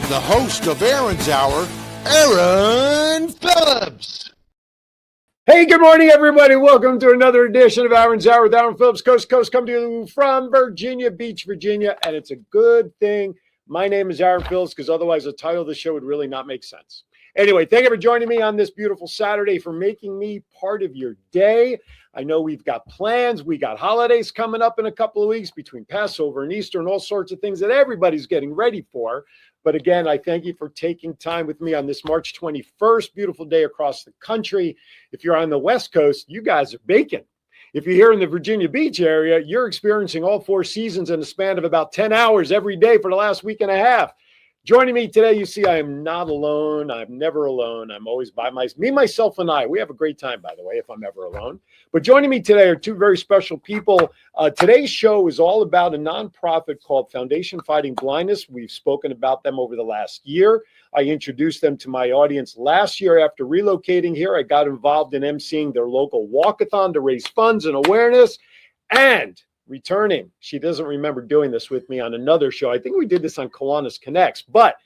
the host of Aaron's Hour, Aaron Phillips. Hey, good morning, everybody. Welcome to another edition of Aaron's Hour with Aaron Phillips, coast to coast, come to you from Virginia Beach, Virginia. And it's a good thing my name is Aaron Phillips, because otherwise the title of the show would really not make sense. Anyway, thank you for joining me on this beautiful Saturday, for making me part of your day. I know we've got plans. We got holidays coming up in a couple of weeks between Passover and Easter and all sorts of things that everybody's getting ready for. But again, I thank you for taking time with me on this March 21st, beautiful day across the country. If you're on the West Coast, you guys are baking. If you're here in the Virginia Beach area, you're experiencing all four seasons in a span of about 10 hours every day for the last week and a half. Joining me today, you see, I am not alone. I'm never alone. I'm always by me, myself, and I. We have a great time, by the way, if I'm ever alone. But joining me today are two very special people. Today's show is all about a nonprofit called Foundation Fighting Blindness. We've spoken about them over the last year. I introduced them to my audience last year after relocating here. I got involved in emceeing their local walkathon to raise funds and awareness. And returning, she doesn't remember doing this with me on another show. I think we did this on Kiwanis Connects, but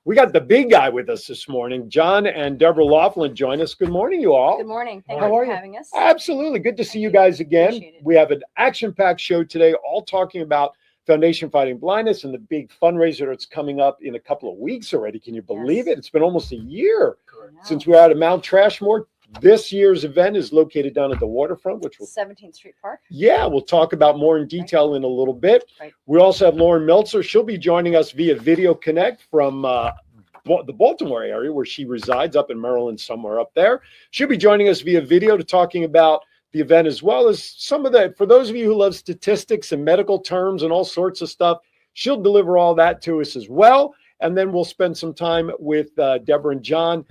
we got the big guy with us this morning. John and Deborah Laughlin join us. Good morning, you all. Good morning. Thank you for having us. Absolutely. Good to see you guys again. We have an action-packed show today, all talking about Foundation Fighting Blindness and the big fundraiser that's coming up in a couple of weeks already. Can you believe it? It's been almost a year since we were out of Mount Trashmore. This year's event is located down at the waterfront, which will 17th Street Park. Yeah, we'll talk about more in detail in a little bit. Right. We also have Lauren Meltzer. She'll be joining us via Video Connect from the Baltimore area, where she resides, up in Maryland, somewhere up there. She'll be joining us via video to talking about the event, as well as some of the, for those of you who love statistics and medical terms and all sorts of stuff, she'll deliver all that to us as well. And then we'll spend some time with Deborah and John.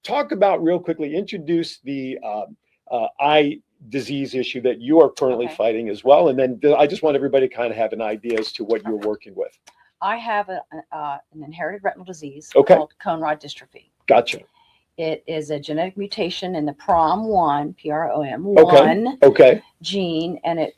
Talk about, real quickly, introduce the eye disease issue that you are currently fighting as well. And then I just want everybody to kind of have an idea as to what you're working with. I have an inherited retinal disease called cone rod dystrophy. Gotcha. It is a genetic mutation in the PROM1, PROM1 gene, and it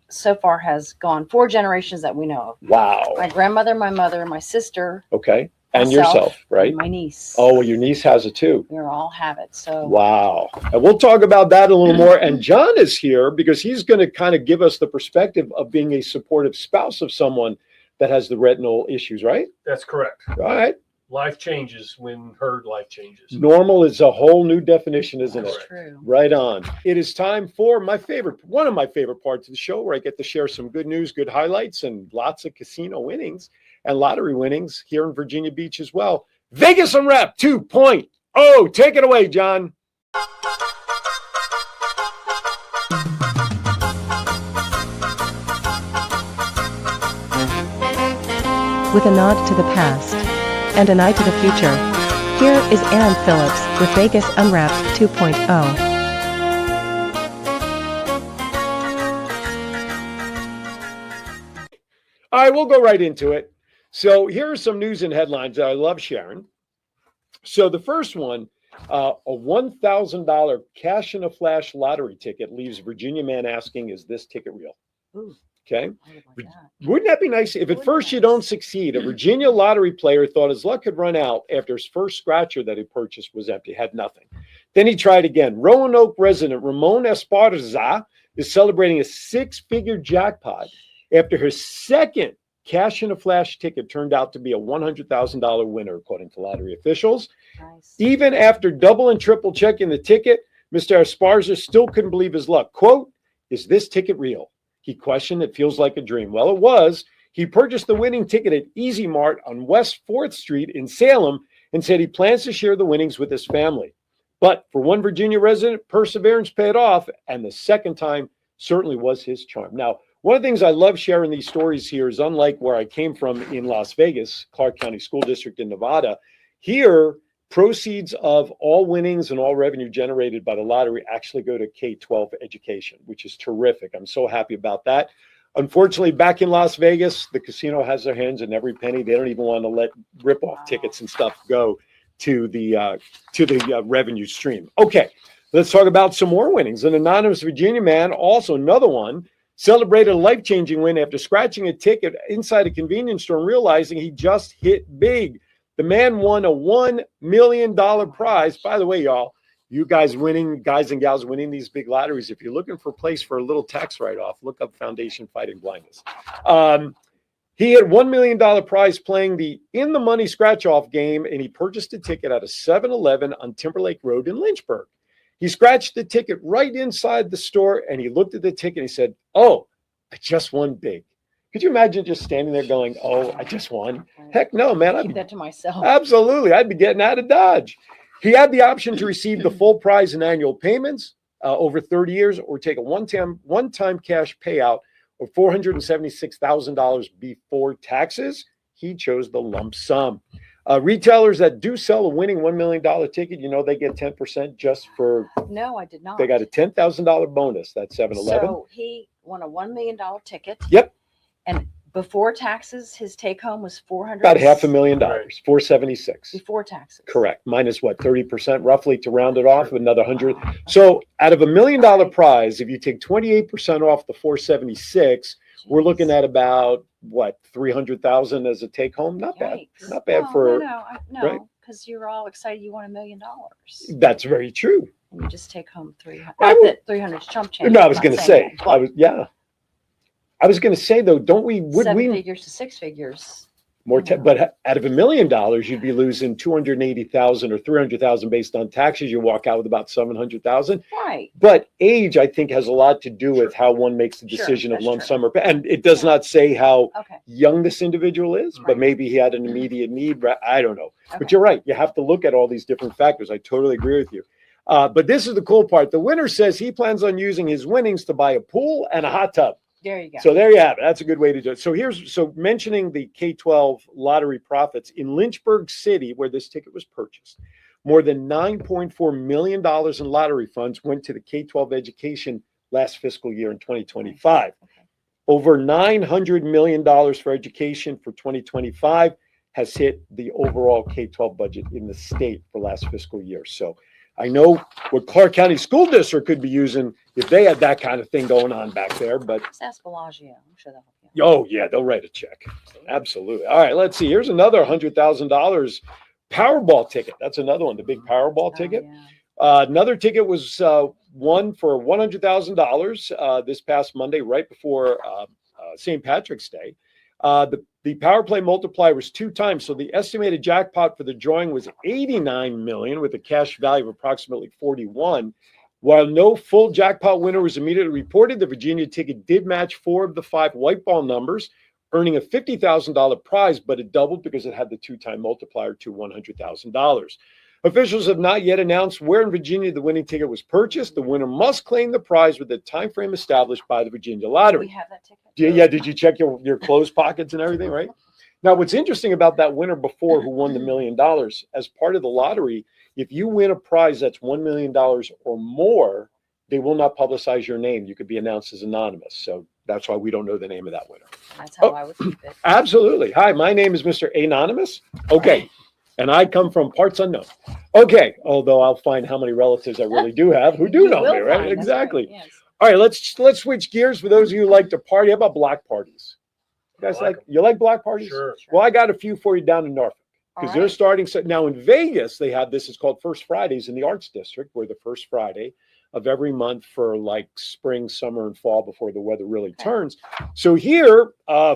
so far has gone 4 generations that we know of. Wow. My grandmother, my mother, my sister. Okay. And yourself, right? And my niece. Oh, well, your niece has it too. We all have it. So wow. And we'll talk about that a little more. And John is here because he's going to kind of give us the perspective of being a supportive spouse of someone that has the retinal issues, right? That's correct. All right. Life changes when her life changes. Normal is a whole new definition, isn't that's it? True. Right on. It is time for one of my favorite parts of the show, where I get to share some good news, good highlights, and lots of casino winnings and lottery winnings here in Virginia Beach as well. Vegas Unwrapped 2.0. Take it away, John. With a nod to the past and an eye to the future, here is Aaron Phillips with Vegas Unwrapped 2.0. All right, we'll go right into it. So here are some news and headlines that I love sharing. So the first one, a $1,000 cash in a flash lottery ticket leaves Virginia man asking, is this ticket real? Ooh. Okay. Like Wouldn't that be nice if at first you don't succeed? A Virginia lottery player thought his luck had run out after his first scratcher that he purchased was empty, had nothing. Then he tried again. Roanoke resident Ramon Esparza is celebrating a 6-figure jackpot after his second cash in a flash ticket turned out to be a $100,000 winner, according to lottery officials. Nice. Even after double and triple checking the ticket, Mr. Esparza still couldn't believe his luck. Quote, is this ticket real? He questioned. It feels like a dream. Well, it was. He purchased the winning ticket at Easy Mart on West 4th Street in Salem and said he plans to share the winnings with his family. But for one Virginia resident, perseverance paid off, and the second time certainly was his charm. Now, one of the things I love sharing these stories here is, unlike where I came from in Las Vegas, Clark County School District in Nevada, here, proceeds of all winnings and all revenue generated by the lottery actually go to K-12 education, which is terrific. I'm so happy about that. Unfortunately, back in Las Vegas, the casino has their hands in every penny. They don't even want to let rip-off tickets and stuff go to the revenue stream. Okay, let's talk about some more winnings. An anonymous Virginia man, also another one, celebrated a life-changing win after scratching a ticket inside a convenience store and realizing he just hit big. The man won a $1 million prize. By the way, y'all, you guys and gals winning these big lotteries, if you're looking for a place for a little tax write-off, look up Foundation Fighting Blindness. He had $1 million prize playing the In the Money scratch-off game, and he purchased a ticket at a 7-Eleven on Timberlake Road in Lynchburg. He scratched the ticket right inside the store, and he looked at the ticket and he said, "Oh, I just won big." Could you imagine just standing there going, "Oh, I just won"? Heck no, man. I'd keep that to myself. Absolutely. I'd be getting out of Dodge. He had the option to receive the full prize in annual payments over 30 years or take a one-time cash payout of $476,000 before taxes. He chose the lump sum. Retailers that do sell a winning $1 million ticket, they get 10% just for. No, I did not. They got a $10,000 bonus. That's 7-Eleven. So he won a $1 million ticket. Yep. And before taxes, his take home was $400. About $500,000, $476. Before taxes. Correct. Minus what, 30% roughly to round it off, another 100. So out of $1 million prize, if you take 28% off the 476, we're looking at about what, 300,000 as a take home? Not bad. Yikes. Not bad Well, for. No, because you're all excited you won $1 million. That's very true. And you just take home 300. I Not would- that 300 is chump change. No, I I'm was not going to saying say, that, I was going to say though, would seven we figures to six figures. more, but out of $1 million, you'd be losing 280,000 or 300,000 based on taxes. You walk out with about 700,000. Right. But age, I think, has a lot to do with how one makes the Sure, decision of that's lump true. sum and it does not say how Okay. young this individual is, but Right. maybe he had an immediate need. I don't know. But Okay. you're right. You have to look at all these different factors. I totally agree with you. But this is the cool part. The winner says he plans on using his winnings to buy a pool and a hot tub. There you go. So there you have it. That's a good way to do it. So mentioning the K-12 lottery profits in Lynchburg City, where this ticket was purchased, more than $9.4 million in lottery funds went to the K-12 education last fiscal year in 2025. Okay. Over $900 million for education for 2025 has hit the overall K-12 budget in the state for last fiscal year. So I know what Clark County School District could be using if they had that kind of thing going on back there. But Let's ask Bellagio. I'm sure they'll help you. oh yeah, they'll write a check. Absolutely. All right, let's see. Here's another $100,000 Powerball ticket. That's another one, the big Powerball ticket. Yeah. Another ticket was won for $100,000 this past Monday, right before St. Patrick's Day. The power play multiplier was 2 times, so the estimated jackpot for the drawing was $89 million with a cash value of approximately $41. While no full jackpot winner was immediately reported, the Virginia ticket did match 4 of the 5 white ball numbers, earning a $50,000 prize, but it doubled because it had the 2-time multiplier to $100,000. Officials have not yet announced where in Virginia the winning ticket was purchased. The winner must claim the prize with the time frame established by the Virginia We Lottery. have that ticket. Yeah, did you check your clothes pockets and everything, right? Now, what's interesting about that winner before who won the $1 million, as part of the lottery, if you win a prize that's $1 million or more, they will not publicize your name. You could be announced as anonymous. So that's why we don't know the name of that winner. That's how Oh. I would keep it. Absolutely. Hi, my name is Mr. Anonymous. Okay. And I come from parts unknown. Okay. Although I'll find how many relatives I really do have who do You know will me, right? find, that's Exactly. yes. All right, let's switch gears for those of you who like to party. How about block parties? You guys I like like block parties? Sure. Well, I got a few for you down in Norfolk because All they're right. starting. So now in Vegas, they have this. It's called First Fridays in the Arts District, where the first Friday of every month for like spring, summer, and fall before the weather really Okay. turns. So here,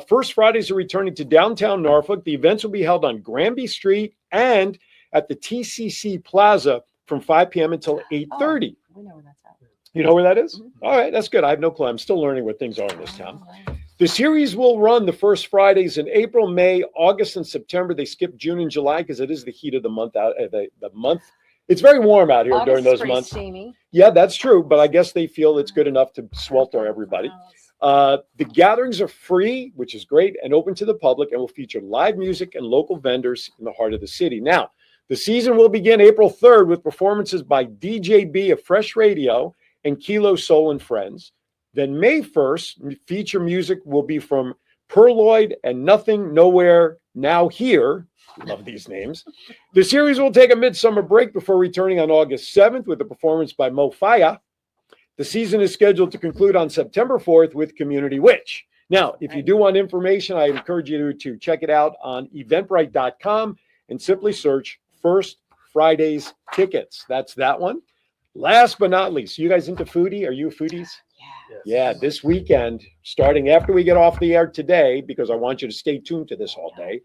First Fridays are returning to downtown Norfolk. The events will be held on Granby Street and at the TCC Plaza from 5 p.m. until 8:30. We know where that's at. You know where that is? Mhm. All right, that's good. I have no clue. I'm still learning where things are in this town. All right. The series will run the first Fridays in April, May, August, and September. They skip June and July because it is the heat of the month out. The month. It's very warm out here August during is those pretty months. steamy. Yeah, that's true. But I guess they feel it's good enough to swelter everybody. Well, it's- The gatherings are free, which is great, and open to the public, and will feature live music and local vendors in the heart of the city. Now, the season will begin April 3rd with performances by DJ B of Fresh Radio and Kilo Soul and Friends. Then May 1st, feature music will be from Perloid and Nothing, Nowhere, Now Here. Love these names. The series will take a midsummer break before returning on August 7th with a performance by Mo Faya. The season is scheduled to conclude on September 4th with Community Witch. Now, if you do want information, I encourage you to check it out on eventbrite.com and simply search First Friday's Tickets. That's that one. Last but not least, you guys into foodie? Are you foodies? Yeah, this weekend, starting after we get off the air today, because I want you to stay tuned to this all day,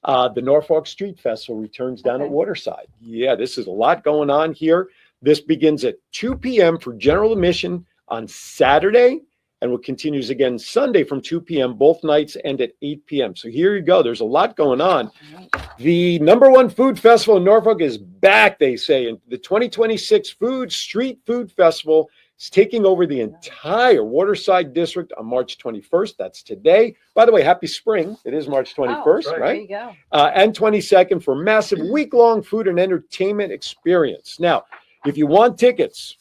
the Norfolk Street Festival returns down at Waterside. Yeah, this is a lot going on here. This begins at 2 p.m. for general admission on Saturday, and will continues again Sunday from 2 p.m. Both nights end at 8 p.m. So here you go. There's a lot going on. The #1 food festival in Norfolk is back, they say, and the 2026 Street Food Festival is taking over the entire Waterside district on March 21st. That's today. By the way, happy spring. It is March 21st, right? There you go. And 22nd for massive week-long food and entertainment experience. Now, if you want tickets,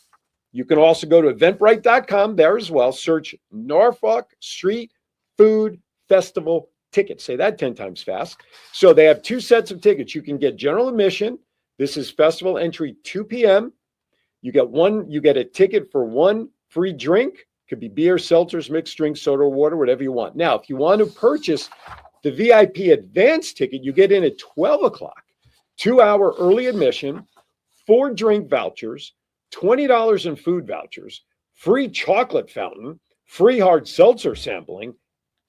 you can also go to eventbrite.com there as well. Search Norfolk Street Food Festival tickets. Say that 10 times fast. So they have 2 sets of tickets. You can get general admission. This is festival entry 2 p.m. You get a ticket for 1 free drink. Could be beer, seltzers, mixed drinks, soda, water, whatever you want. Now, if you want to purchase the VIP advance ticket, you get in at 12 o'clock, 2-hour early admission, 4 drink vouchers, $20 in food vouchers, free chocolate fountain, free hard seltzer sampling,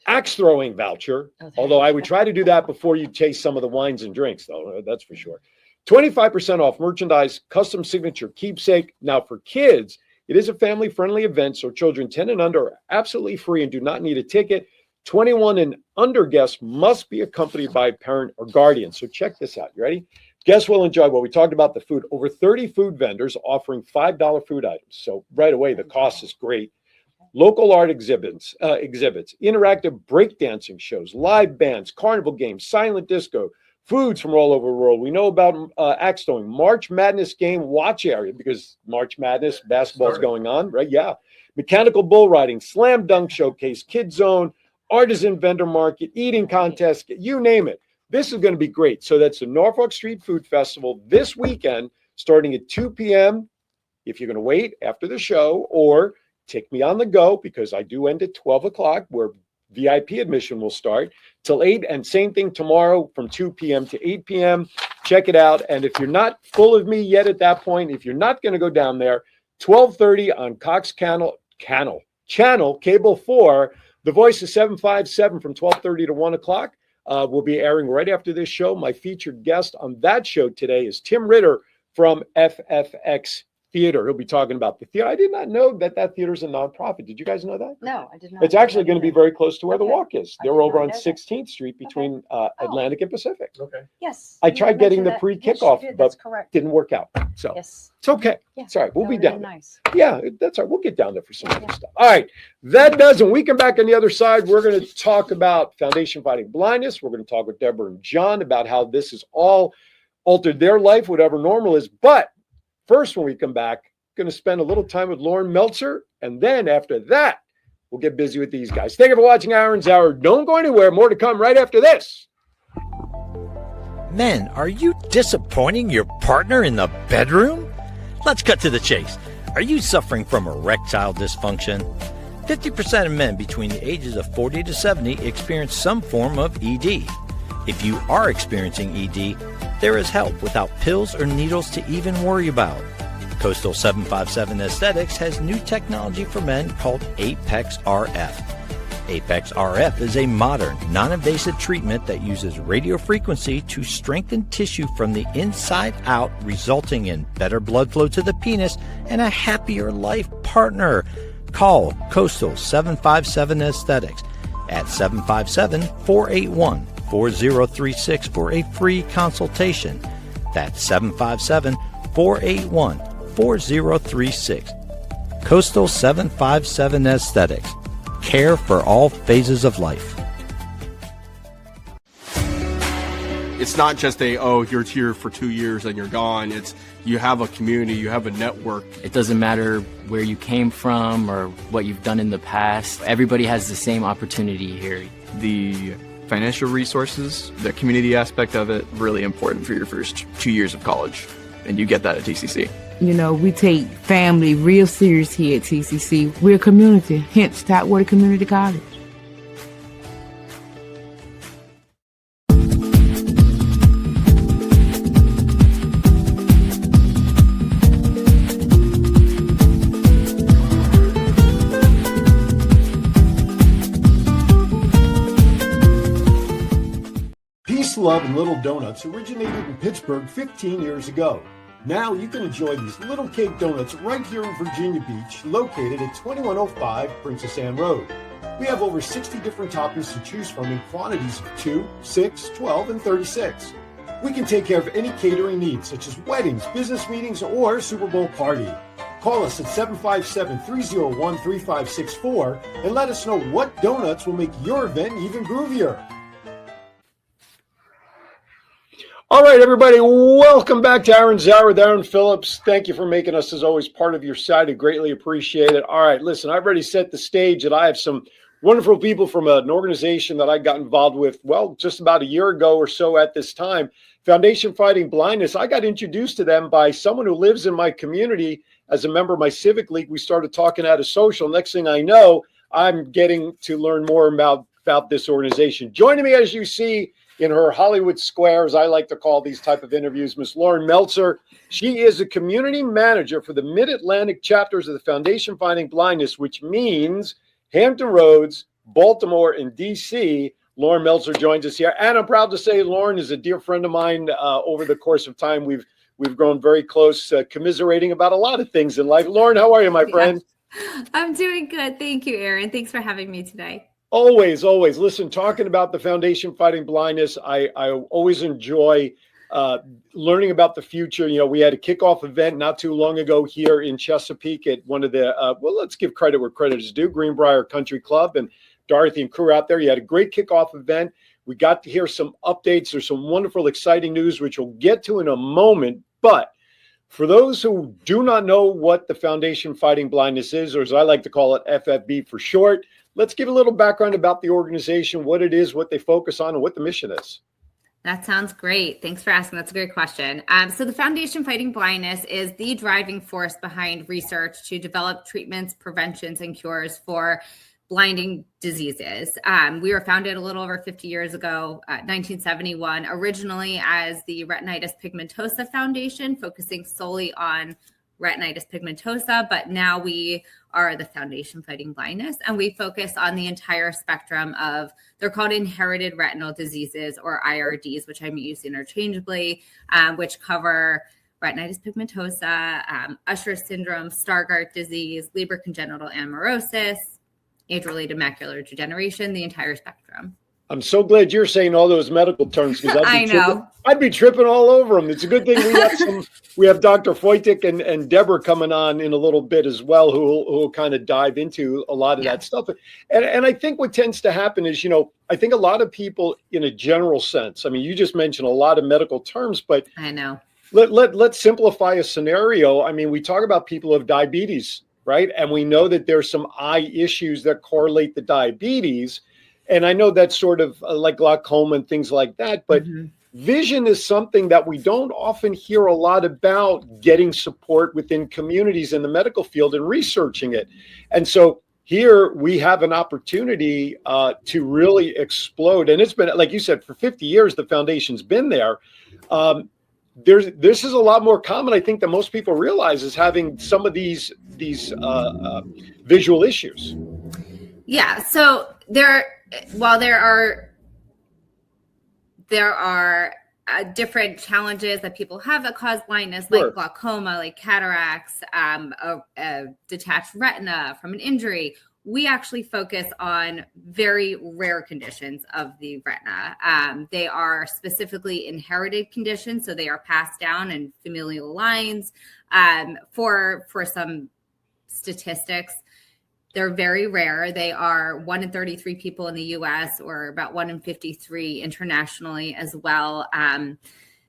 axe throwing voucher, although I would try to do that before you taste some of the wines and drinks, though, that's for sure. 25% off merchandise, custom signature keepsake. Now, for kids, it is a family-friendly event, so children 10 and under are absolutely free and do not need a ticket. 21 and under guests must be accompanied by a parent or guardian. So check this out. You ready? Guests will enjoy, well, we talked about the food, over 30 food vendors offering $5 food items. So right away, the cost is great. Local art exhibits, interactive breakdancing shows, live bands, carnival games, silent disco, foods from all over the world. We know about axe throwing, March Madness game watch area, because March Madness basketball is going on, right? Yeah. Mechanical bull riding, slam dunk showcase, kid zone, artisan vendor market, eating contest, you name it. This is going to be great. So that's the Norfolk Street Food Festival this weekend, starting at 2 p.m. If you're going to wait after the show, or take me on the go, because I do end at 12 o'clock, where VIP admission will start till 8, and same thing tomorrow from 2 p.m. to 8 p.m. Check it out. And if you're not full of me yet at that point, if you're not going to go down there, 12:30 on Cox Channel, Cable 4, The Voice of 757 from 12:30 to 1 o'clock will be airing right after this show. My featured guest on that show today is Tim Ritter from FFX Theater. He'll be talking about the theater. I did not know that theater is a nonprofit. Did you guys know that? No, I did not. It's actually going to be very close to where the Okay. walk is. I They're did over not on know that. 16th Street between Atlantic and Pacific. Okay. Yes. I you tried had getting the mentioned that. Yes, pre-kickoff, you did. but That's correct. Didn't work out. So Yes. it's okay. Yeah. It's all right. We'll That be would've down been there. nice. Yeah, that's all right. We'll get down there for some other stuff. All right. That does it. When we come back on the other side, we're going to talk about Foundation Fighting Blindness. We're going to talk with Deborah and John about how this has all altered their life, whatever normal is. But first, when we come back, going to spend a little time with Lauren Meltzer. And then after that, we'll get busy with these guys. Thank you for watching Aaron's Hour. Don't go anywhere. More to come right after this. Men, are you disappointing your partner in the bedroom? Let's cut to the chase. Are you suffering from erectile dysfunction? 50% of men between the ages of 40 to 70 experience some form of ED. If you are experiencing ED, there is help without pills or needles to even worry about. Coastal 757 Aesthetics has new technology for men called Apex RF. Apex RF is a modern, non-invasive treatment that uses radio frequency to strengthen tissue from the inside out, resulting in better blood flow to the penis and a happier life partner. Call Coastal 757 Aesthetics at 757-481-4036 for a free consultation. That's 757-481-4036. Coastal 757 Aesthetics. Care for all phases of life. It's not just you're here for 2 years and you're gone. It's you have a community, you have a network. It doesn't matter where you came from or what you've done in the past. Everybody has the same opportunity here. The financial resources, the community aspect of it, really important for your first 2 years of college. And you get that at TCC. You know, we take family real serious here at TCC. We're a community, hence Tidewater Community College. Love and Little Donuts originated in Pittsburgh 15 years ago. Now you can enjoy these little cake donuts right here in Virginia Beach, located at 2105 Princess Anne Road. We have over 60 different toppings to choose from in quantities of 2, 6, 12, and 36. We can take care of any catering needs, such as weddings, business meetings, or Super Bowl party. Call us at 757-301-3564 and let us know what donuts will make your event even groovier. All right, everybody, welcome back to Aaron's Hour with Aaron Phillips. Thank you for making us, as always, part of your side. I greatly appreciate it. All right, listen, I've already set the stage that I have some wonderful people from an organization that I got involved with, well, just about a year ago or so at this time, Foundation Fighting Blindness. I got introduced to them by someone who lives in my community as a member of my civic league. We started talking at a social. Next thing I know, I'm getting to learn more about this organization. Joining me, as you see, in her Hollywood squares, I like to call these type of interviews, Miss Lauren Meltzer. She is a community manager for the Mid-Atlantic chapters of the Foundation Fighting Blindness, which means Hampton Roads, Baltimore, and D.C. Lauren Meltzer joins us here. And I'm proud to say Lauren is a dear friend of mine. Over the course of time, we've grown very close, commiserating about a lot of things in life. Lauren, how are you, my friend? I'm doing good. Thank you, Aaron. Thanks for having me today. Always. Listen, talking about the Foundation Fighting Blindness, I always enjoy learning about the future. You know, we had a kickoff event not too long ago here in Chesapeake at one of the, well, let's give credit where credit is due, Greenbrier Country Club, and Dorothy and crew out there. You had a great kickoff event. We got to hear some updates. There's some wonderful, exciting news, which we'll get to in a moment. But for those who do not know what the Foundation Fighting Blindness is, or as I like to call it, FFB for short, let's give a little background about the organization, what it is, what they focus on, and what the mission is. That sounds great. Thanks for asking. That's a great question. So the Foundation Fighting Blindness is the driving force behind research to develop treatments, preventions, and cures for blinding diseases. We were founded a little over 50 years ago, 1971, originally as the Retinitis Pigmentosa Foundation, focusing solely on retinitis pigmentosa, but now we are the Foundation Fighting Blindness, and we focus on the entire spectrum of, they're called inherited retinal diseases, or IRDs, which I'm used interchangeably, which cover retinitis pigmentosa, Usher syndrome, Stargardt disease, Leber congenital amaurosis, age-related macular degeneration, the entire spectrum. I'm so glad you're saying all those medical terms, because I'd be tripping all over them. It's a good thing we have Dr. Foytik and Deborah coming on in a little bit as well, who will kind of dive into a lot of that stuff. And I think what tends to happen is, you know, I think a lot of people in a general sense, I mean, you just mentioned a lot of medical terms, but I know. Let's simplify a scenario. I mean, we talk about people who have diabetes, right? And we know that there's some eye issues that correlate to diabetes. And I know that's sort of like glaucoma and things like that, but vision is something that we don't often hear a lot about, getting support within communities in the medical field and researching it. And so here we have an opportunity to really explode. And it's been, like you said, for 50 years, the foundation's been there. This is a lot more common, I think, than most people realize, is having some of these visual issues. Yeah. So there are different challenges that people have that cause blindness, like glaucoma, like cataracts, a detached retina from an injury. We actually focus on very rare conditions of the retina. They are specifically inherited conditions, so they are passed down in familial lines. For some statistics, they're very rare. They are 1 in 33 people in the U.S., or about 1 in 53 internationally as well.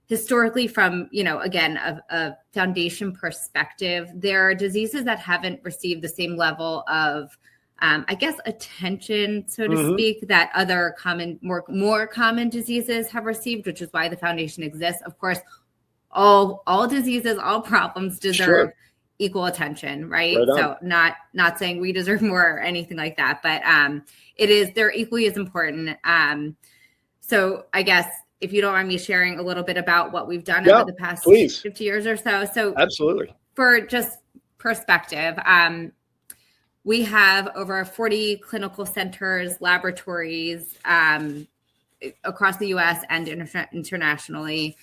Historically, from, again, a foundation perspective, there are diseases that haven't received the same level of, attention, so to speak, that other more common diseases have received, which is why the foundation exists. Of course, all diseases, all problems deserve equal attention, right? So not saying we deserve more or anything like that, but they're equally as important. So I guess if you don't mind me sharing a little bit about what we've done over the past 50 years or so. So absolutely. For just perspective, we have over 40 clinical centers, laboratories, across the U.S. and internationally.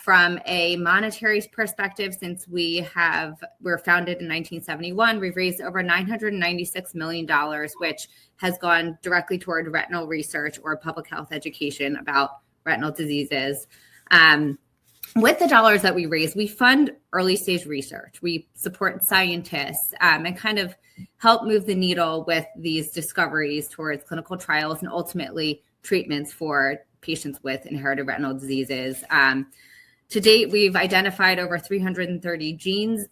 From a monetary perspective, since we're founded in 1971, we've raised over $996 million, which has gone directly toward retinal research or public health education about retinal diseases. With the dollars that we raise, we fund early stage research. We support scientists and kind of help move the needle with these discoveries towards clinical trials and ultimately treatments for patients with inherited retinal diseases. To date, we've identified over 330 genes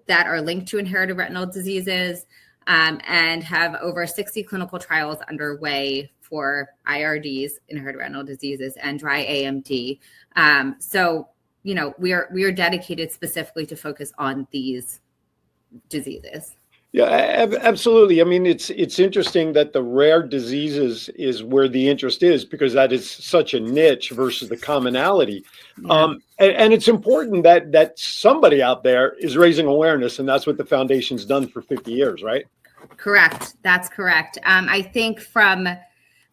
that are linked to inherited retinal diseases and have over 60 clinical trials underway for IRDs, inherited retinal diseases, and dry AMD. So, we are dedicated specifically to focus on these diseases. Yeah, absolutely. I mean, it's interesting that the rare diseases is where the interest is, because that is such a niche versus the commonality. Yeah. And it's important that somebody out there is raising awareness, and that's what the foundation's done for 50 years, right? Correct. That's correct. I think from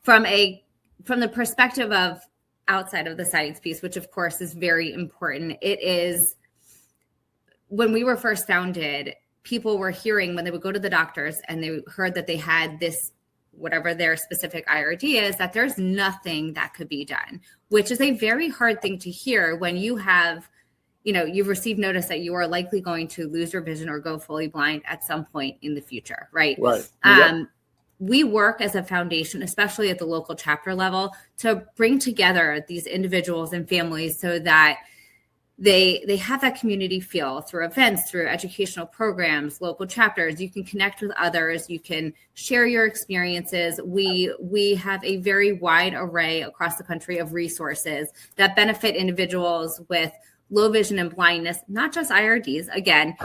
the perspective of outside of the science piece, which of course is very important, it is when we were first founded, people were hearing when they would go to the doctors and they heard that they had this, whatever their specific IRD is, that there's nothing that could be done, which is a very hard thing to hear when you have, you've received notice that you are likely going to lose your vision or go fully blind at some point in the future, right? Right. We work as a foundation, especially at the local chapter level, to bring together these individuals and families so that they have that community feel through events, through educational programs, local chapters. You can connect with others. You can share your experiences. We have a very wide array across the country of resources that benefit individuals with low vision and blindness, not just IRDs. Again,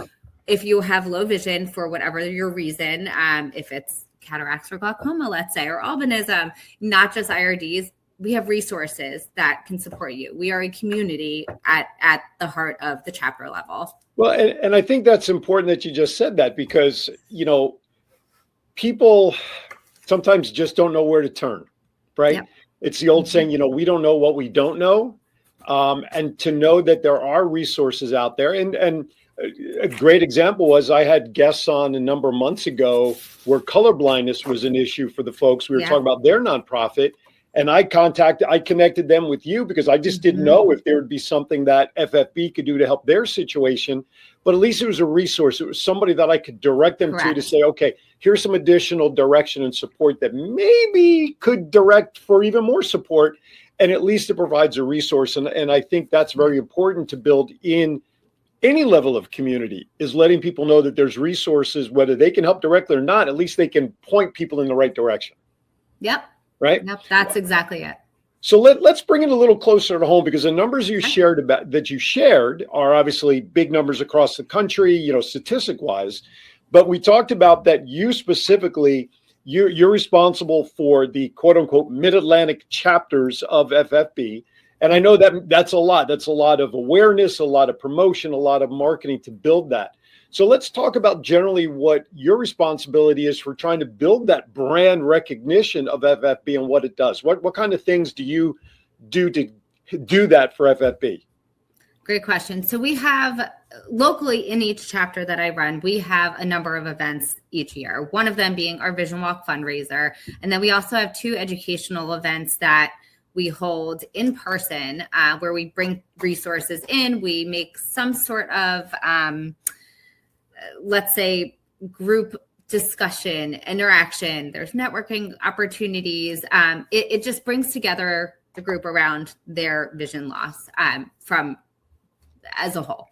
if you have low vision for whatever your reason, if it's cataracts or glaucoma, let's say, or albinism, not just IRDs, we have resources that can support you. We are a community at the heart of the chapter level. Well, and I think that's important that you just said that, because, people sometimes just don't know where to turn, right? Yep. It's the old saying, we don't know what we don't know. And to know that there are resources out there. And a great example was I had guests on a number of months ago where color blindness was an issue for the folks. We were talking about their nonprofit. And I connected them with you because I just didn't know if there would be something that FFB could do to help their situation. But at least it was a resource. It was somebody that I could direct them to say, okay, here's some additional direction and support that maybe could direct for even more support. And at least it provides a resource. And I think that's very important to build in any level of community, is letting people know that there's resources, whether they can help directly or not, at least they can point people in the right direction. Yep. Right? Yep, that's exactly it. So let's bring it a little closer to home, because the numbers you shared are obviously big numbers across the country, statistic wise. But we talked about that you specifically, you're responsible for the quote unquote Mid-Atlantic chapters of FFB. And I know that's a lot. That's a lot of awareness, a lot of promotion, a lot of marketing to build that. So let's talk about generally what your responsibility is for trying to build that brand recognition of FFB and what it does. What kind of things do you do to do that for FFB? Great question. So we have locally in each chapter that I run, we have a number of events each year, one of them being our Vision Walk fundraiser. And then we also have 2 educational events that we hold in person where we bring resources in. We make some sort of let's say group discussion, interaction. There's networking opportunities. It just brings together the group around their vision loss from as a whole.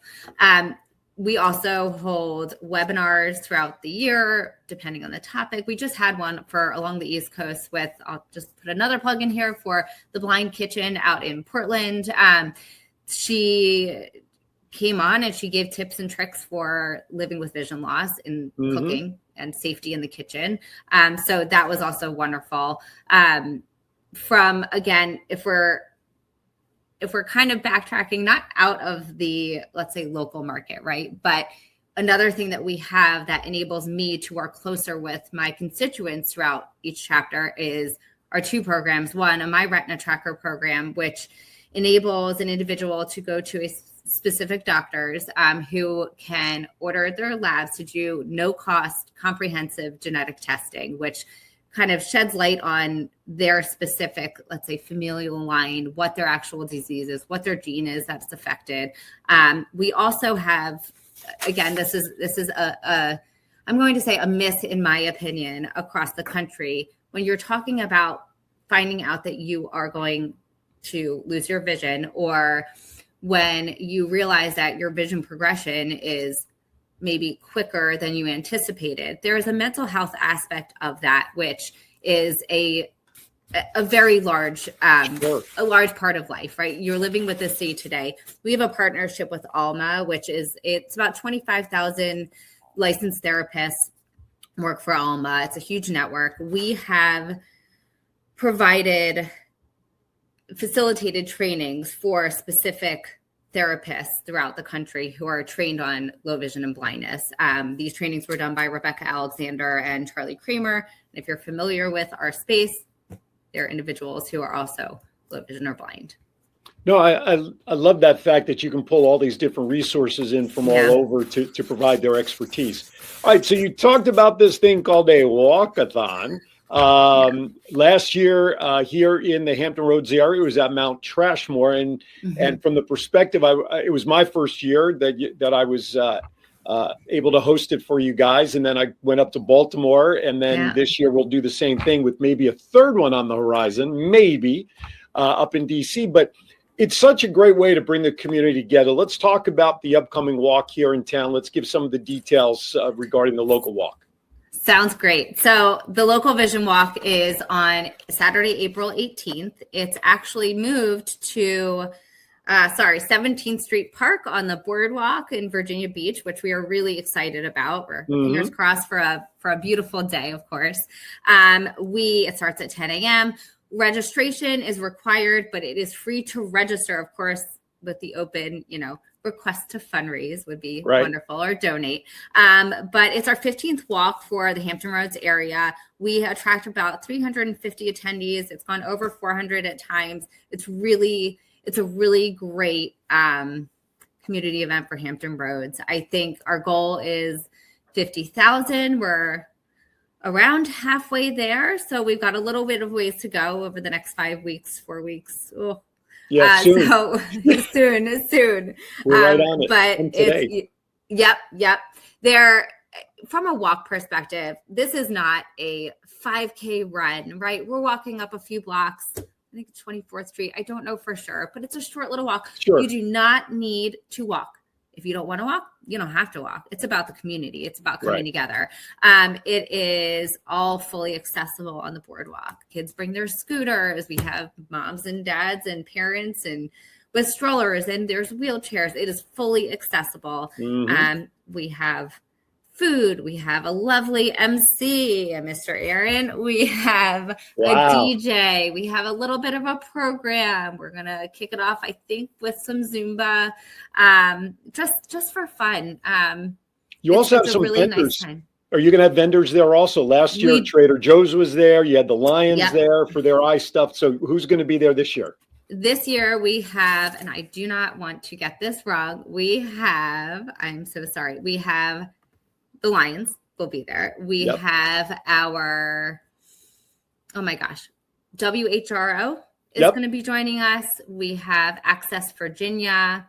We also hold webinars throughout the year, depending on the topic. We just had one for along the East Coast with, I'll just put another plug in here for the Blind Kitchen out in Portland. She came on and she gave tips and tricks for living with vision loss in cooking and safety in the kitchen. So that was also wonderful. From, again, if we're kind of backtracking, not out of the, let's say, local market, right? But another thing that we have that enables me to work closer with my constituents throughout each chapter is are two programs. One, a My Retina Tracker program, which enables an individual to go to a specific doctors who can order their labs to do no-cost comprehensive genetic testing, which kind of sheds light on their specific, let's say, familial line, what their actual disease is, what their gene is that's affected. We also have, again, this is a I'm going to say a myth, in my opinion, across the country. When you're talking about finding out that you are going to lose your vision, or when you realize that your vision progression is maybe quicker than you anticipated, there is a mental health aspect of that, which is a very large, a large part of life, right? You're living with this day today. We have a partnership with Alma, it's about 25,000 licensed therapists work for Alma. It's a huge network. We have facilitated trainings for specific therapists throughout the country who are trained on low vision and blindness. These trainings were done by Rebecca Alexander and Charlie Kramer. And if you're familiar with our space, they're individuals who are also low vision or blind. No, I love that fact that you can pull all these different resources in from all over to provide their expertise. All right, so you talked about this thing called a walkathon. Last year here in the Hampton Roads area, it was at Mount Trashmore, and from the perspective, it was my first year that I was able to host it for you guys, and then I went up to Baltimore, and then this year we'll do the same thing with maybe a third one on the horizon, maybe up in DC. But it's such a great way to bring the community together. Let's talk about the upcoming walk here in town. Let's give some of the details regarding the local walk. Sounds great. So the local vision walk is on Saturday, April 18th. It's actually moved to 17th Street Park on the boardwalk in Virginia Beach, which we are really excited about. We're fingers crossed for a beautiful day, of course. It starts at 10 a.m. Registration is required, but it is free to register, of course, with the open, request to fundraise would be wonderful, or donate. But it's our 15th walk for the Hampton Roads area. We attract about 350 attendees. It's gone over 400 at times. It's a really great community event for Hampton Roads. I think our goal is 50,000. We're around halfway there. So we've got a little bit of ways to go over the next 4 weeks. Oh. Yeah, soon. So soon. We're right on it. But yep. There, from a walk perspective, this is not a 5K run, right? We're walking up a few blocks. I think 24th Street. I don't know for sure, but it's a short little walk. Sure. You do not need to walk. If you don't want to walk, you don't have to walk. It's about the community. It's about coming together. It is all fully accessible on the boardwalk. Kids bring their scooters. We have moms and dads and parents and with strollers, and there's wheelchairs. It is fully accessible. We have food. We have a lovely MC, Mr. Aaron. We have a DJ. We have a little bit of a program. We're going to kick it off, I think, with some Zumba, just for fun. You also have some really vendors. Nice time. Are you going to have vendors there also? Last year, Trader Joe's was there. You had the Lions there for their eye stuff. So who's going to be there this year? This year we have, and I do not want to get this wrong, I'm so sorry. We have the Lions will be there. We have our, WHRO is going to be joining us. We have Access Virginia,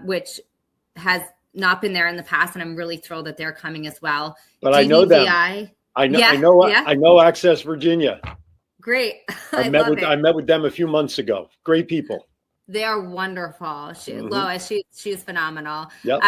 which has not been there in the past, and I'm really thrilled that they're coming as well. But I know them. I know Access Virginia. Great. I met with them a few months ago. Great people. They are wonderful. Lois, she's phenomenal. Yep.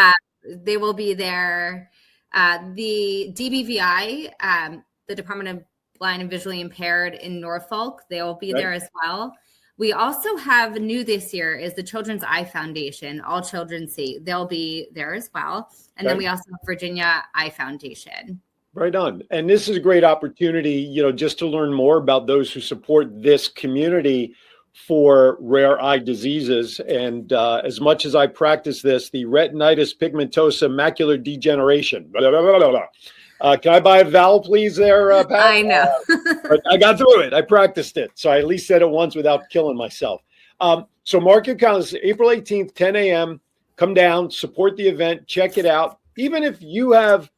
They will be there. The DBVI, the Department of Blind and Visually Impaired in Norfolk, they will be there as well. We also have new this year is the Children's Eye Foundation, All Children See. They'll be there as well. And then we also have Virginia Eye Foundation. Right on. And this is a great opportunity, just to learn more about those who support this community for rare eye diseases. And as much as I practice this, the retinitis pigmentosa macular degeneration, Can I buy a vowel, please, there, Pat? I know. But I got through it. I practiced it. So I at least said it once without killing myself. So mark your calendars, April 18th, 10 a.m. Come down, support the event, check it out. Even if you have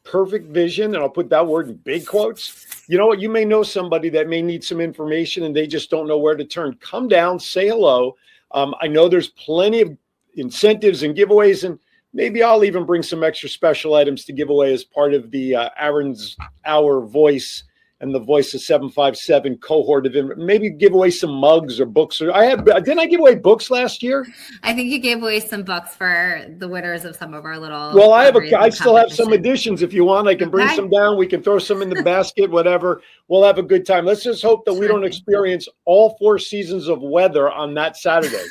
perfect vision, and I'll put that word in big quotes, you know what? You may know somebody that may need some information and they just don't know where to turn. Come down, say hello. I know there's plenty of incentives and giveaways, and maybe I'll even bring some extra special items to give away as part of the Aaron's Hour Voice and the Voice of 757 cohort of maybe give away some mugs or books. Or didn't I give away books last year? I think you gave away some books for the winners of some of our little. Well, I still have some additions if you want. I can bring some down. We can throw some in the basket, whatever. We'll have a good time. Let's just hope that we don't experience all 4 seasons of weather on that Saturday.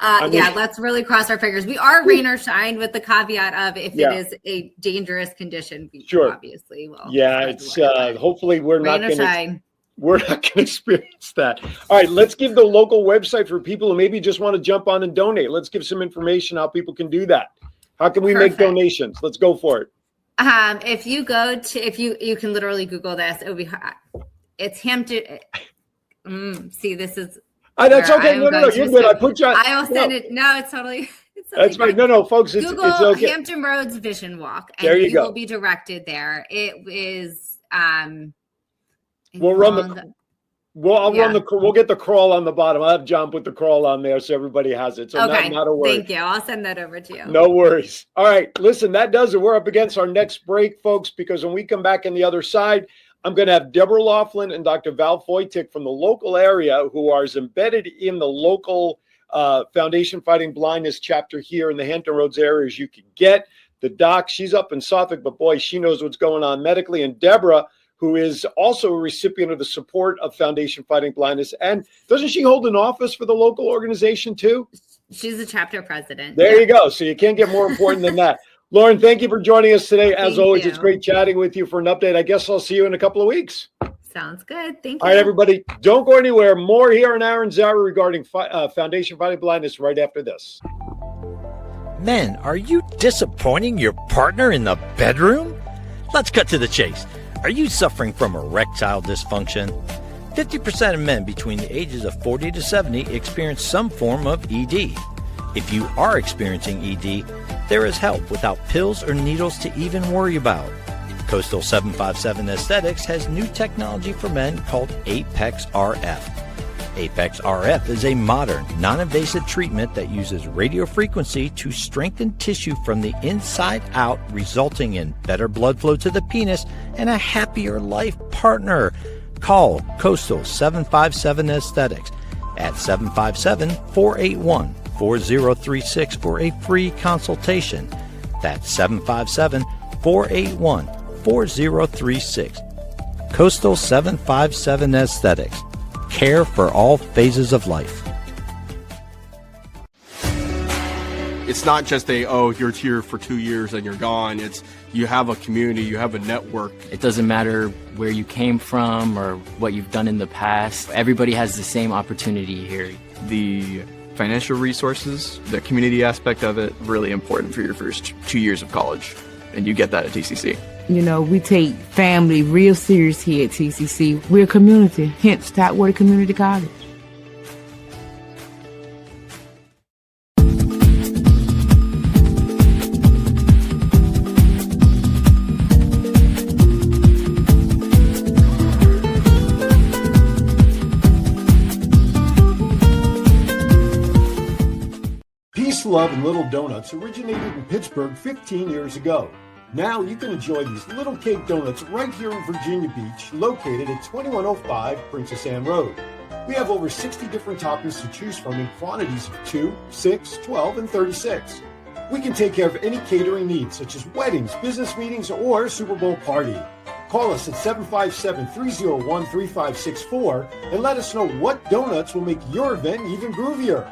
Let's really cross our fingers. We are rain or shine with the caveat of if it is a dangerous condition, we obviously will. Yeah, it's hopefully we're not going to experience that. All right, let's give the local website for people who maybe just want to jump on and donate. Let's give some information how people can do that. How can we make donations? Let's go for it. If you go to you can literally Google this. It would be it's Hampton. See, this is. That's okay. No, you're good. I put you on. I will send it. No, it's totally. That's right. No, folks. It's okay. Hampton Roads Vision Walk, and there you go. Will be directed there. It is. We'll get the crawl on the bottom. I'll have John put the crawl on there so everybody has it. So okay. not a worry. Thank you. I'll send that over to you. No worries. All right. Listen, that does it. We're up against our next break, folks, because when we come back on the other side, I'm going to have Deborah Laughlin and Dr. Val Foytik from the local area who are embedded in the local Foundation Fighting Blindness chapter here in the Hampton Roads area as you can get. The doc, she's up in Suffolk, but boy, she knows what's going on medically. And Deborah, who is also a recipient of the support of Foundation Fighting Blindness. And doesn't she hold an office for the local organization too? She's a chapter president. There you go. So you can't get more important than that. Lauren, thank you for joining us today. As always, it's great chatting with you for an update. I guess I'll see you in a couple of weeks. Sounds good. Thank you. All right, everybody, don't go anywhere. More here on Aaron's Hour regarding Foundation Fighting Blindness right after this. Men, are you disappointing your partner in the bedroom? Let's cut to the chase. Are you suffering from erectile dysfunction? 50% of men between the ages of 40 to 70 experience some form of ED. If you are experiencing ED, there is help without pills or needles to even worry about. Coastal 757 Aesthetics has new technology for men called Apex RF. Apex RF is a modern, non-invasive treatment that uses radio frequency to strengthen tissue from the inside out, resulting in better blood flow to the penis and a happier life partner. Call Coastal 757 Aesthetics at 757-481-4036 for a free consultation. That's 757-481-4036. Coastal 757 Aesthetics. Care for all phases of life. It's not just you're here for 2 years and you're gone. It's you have a community, you have a network. It doesn't matter where you came from or what you've done in the past. Everybody has the same opportunity here. The financial resources, the community aspect of it, really important for your first 2 years of college. And you get that at TCC. You know, we take family real serious here at TCC. We're a community, hence Tidewater Community College. Peace, love, and little donuts originated in Pittsburgh 15 years ago. Now you can enjoy these little cake donuts right here in Virginia Beach, located at 2105 Princess Anne Road. We have over 60 different toppings to choose from in quantities of 2, 6, 12, and 36. We can take care of any catering needs, such as weddings, business meetings, or Super Bowl party. Call us at 757-301-3564 and let us know what donuts will make your event even groovier.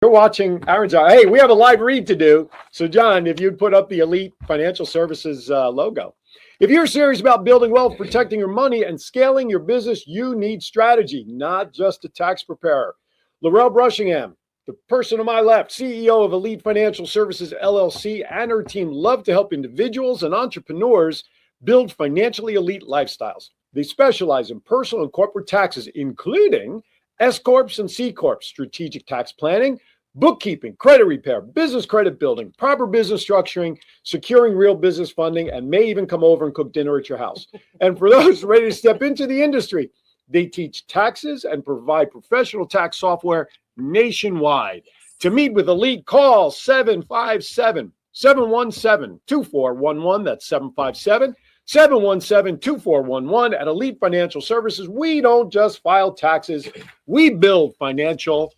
You're watching Aaron's Hour. Hey, we have a live read to do. So, John, if you'd put up the Elite Financial Services logo. If you're serious about building wealth, protecting your money, and scaling your business, you need strategy, not just a tax preparer. Laurel Brushingham, the person to my left, CEO of Elite Financial Services LLC, and her team love to help individuals and entrepreneurs build financially elite lifestyles. They specialize in personal and corporate taxes, including S Corps and C Corps, strategic tax planning, bookkeeping, credit repair, business credit building, proper business structuring, securing real business funding, and may even come over and cook dinner at your house. And for those ready to step into the industry, they teach taxes and provide professional tax software nationwide. To meet with Elite, call 757-717-2411. That's 757-717-2411. At Elite Financial Services, we don't just file taxes, we build financial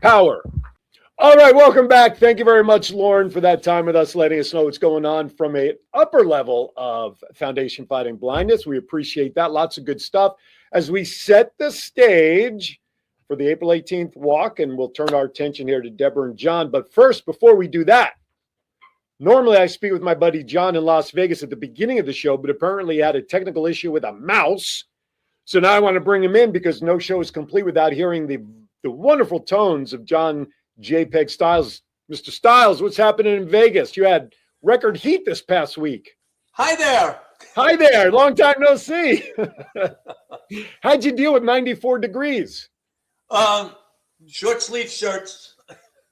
power. All right, welcome back. Thank you very much, Lauren, for that time with us, letting us know what's going on from an upper level of Foundation Fighting Blindness. We appreciate that. Lots of good stuff as we set the stage for the April 18th walk, and we'll turn our attention here to Deborah and John. But first, before we do that, normally I speak with my buddy John in Las Vegas at the beginning of the show, but apparently he had a technical issue with a mouse. So now I want to bring him in because no show is complete without hearing the wonderful tones of John JPEG Styles. Mr. Styles, what's happening in Vegas? You had record heat this past week. Hi there. Hi there. Long time no see. How'd you deal with 94 degrees? Short sleeve shirts.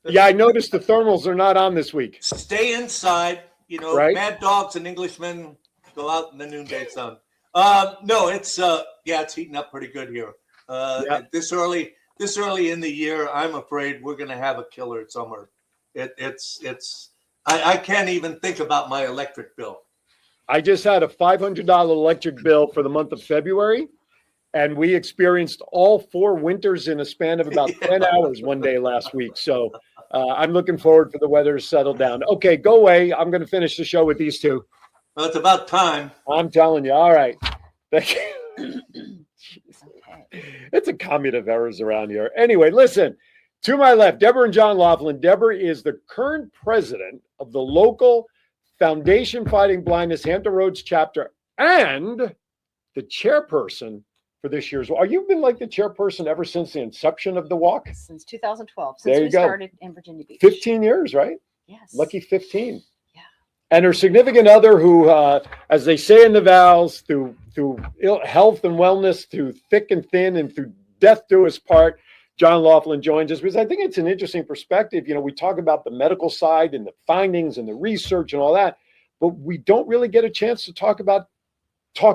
Yeah, I noticed the thermals are not on this week. Stay inside. You know, right? Mad dogs and Englishmen go out in the noonday sun. No, it's it's heating up pretty good here. This early in the year, I'm afraid we're going to have a killer summer. I can't even think about my electric bill. I just had a $500 electric bill for the month of February, and we experienced all 4 winters in a span of about 10 hours one day last week. So I'm looking forward for the weather to settle down. Okay, go away. I'm going to finish the show with these two. Well, it's about time. I'm telling you. All right. Thank you. It's a commune of errors around here. Anyway, listen, to my left, Deborah and John Laughlin. Deborah is the current president of the local Foundation Fighting Blindness Hampton Roads chapter and the chairperson for this year's walk. You've been like the chairperson ever since the inception of the walk? Since 2012, There since you we go. started in Virginia Beach. 15 years, right? Yes. Lucky 15. And her significant other who, as they say in the vows, through health and wellness, through thick and thin, and through death do us part, John Laughlin joins us because I think it's an interesting perspective. You know, we talk about the medical side and the findings and the research and all that, but we don't really get a chance to talk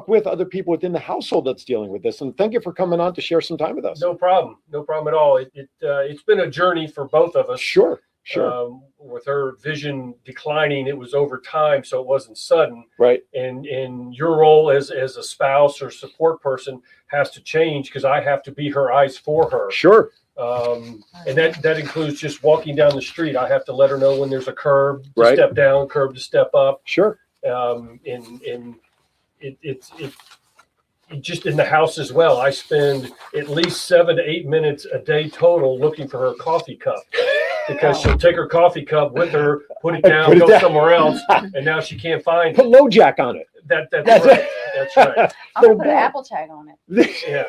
with other people within the household that's dealing with this. And thank you for coming on to share some time with us. No problem at all. It's been a journey for both of us. Sure. With her vision declining, it was over time, so it wasn't sudden. Right. And your role as a spouse or support person has to change because I have to be her eyes for her. Sure. And that includes just walking down the street. I have to let her know when there's a curb to Right. step down, curb to step up. Sure. And it's just in the house as well. I spend at least 7 to 8 minutes a day total looking for her coffee cup. Because she'll take her coffee cup with her, put it down, go somewhere else, and now she can't find Put LoJack on it. That's right. That's right. I'm going to put an Apple tag on it. Yeah.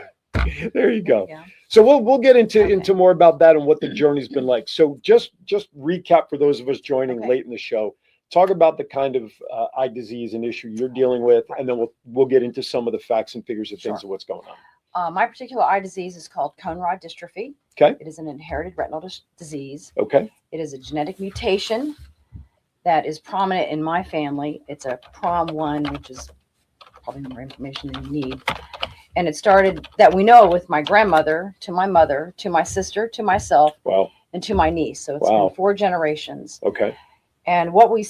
There you go. So we'll get into more about that and what the journey's been like. So just recap for those of us joining late in the show. Talk about the kind of eye disease and issue you're dealing with, and then we'll get into some of the facts and figures of things of what's going on. My particular eye disease is called cone rod dystrophy. Okay. It is an inherited retinal disease. Okay. It is a genetic mutation that is prominent in my family. It's a PROM1, which is probably more information than you need. And it started, that we know, with my grandmother, to my mother, to my sister, to myself, Wow. and to my niece. So it's Wow. been 4 generations. Okay. And what we're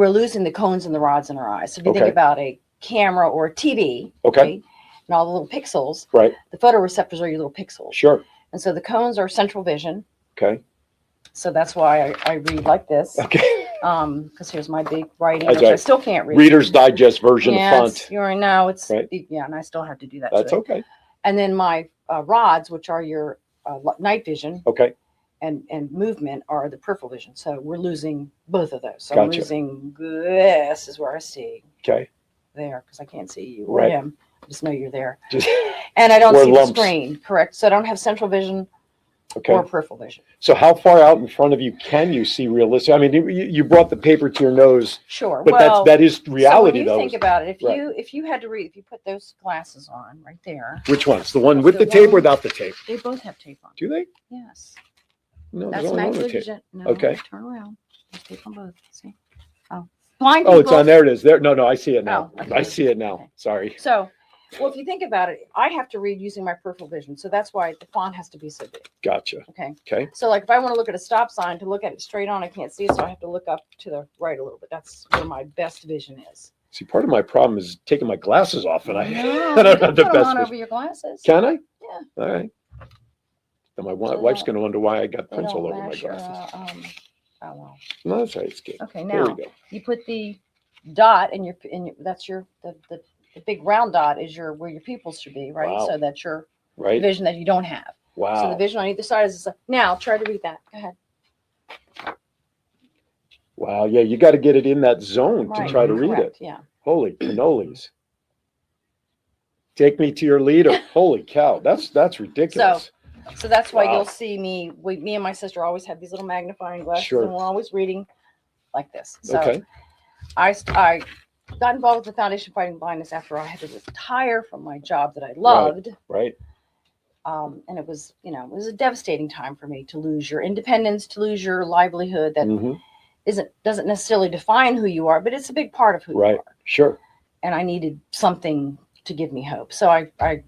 losing the cones and the rods in our eyes. So if you think Okay. about a camera or a TV, Okay. right, and all the little pixels, Right. the photoreceptors are your little pixels. Sure. And so the cones are central vision. Okay. So that's why I read like this. Okay. Because here's my big writing, That's which I right. still can't read. Reader's Digest version of font. You already know it's Right. yeah, and I still have to do that. That's to it. okay. And then my rods, which are your night vision, Okay. and movement, are the peripheral vision. So we're losing both of those. So I'm Gotcha. losing this is where I see Okay. there because I can't see you or Right. him. I just know you're there. Just And I don't Or see lumps. the screen, correct? So I don't have central vision Okay. or peripheral vision. So how far out in front of you can you see realistic? I mean, you brought the paper to your nose, Sure. but well, that is so when reality you though. think about it, Right. if you had to read, if you put those glasses on right there, Which ones? The one with The the tape or one- without the tape? they both have tape on. Do they? Yes. No, That's there's only one macular with tape. degeneration. No, Okay. turn around. There's tape on both. See? Oh. Blind Oh, it's people- on there. It is there. No, I see it now. Oh, okay. I see it now. Sorry. So, well, if you think about it, I have to read using my peripheral vision. So that's why the font has to be so big. Gotcha. Okay. Okay. So like if I want to look at a stop sign, to look at it straight on, I can't see it. So I have to look up to the right a little bit. That's where my best vision is. See, part of my problem is taking my glasses off, and I, No, I don't you have can the put 'em best. on vision. over your glasses. Can I? Yeah. All right. Then my So wife's they going to wonder why I got They prints all don't over my match your, glasses. oh well. No, that's right. It's good. Okay, There now we go. you put the dot in your that's your the big round dot is your where your pupils should be, right? Wow. So that's your Right. vision that you don't have. Wow. So the vision on either side is now try to read that. Go ahead. Wow. Yeah, you got to get it in that zone Right, to try to read correct, it. yeah. Holy cannolis. Take me to your leader. Holy cow. That's ridiculous. So that's why Wow. you'll see me. Me and my sister always have these little magnifying glasses, Sure. and we're always reading like this. So Okay. I got involved with the Foundation Fighting Blindness after I had to retire from my job that I loved. Right. And it was, it was a devastating time for me to lose your independence, to lose your livelihood that Mhm. doesn't necessarily define who you are, but it's a big part of who Right. you are. Sure. And I needed something to give me hope. So I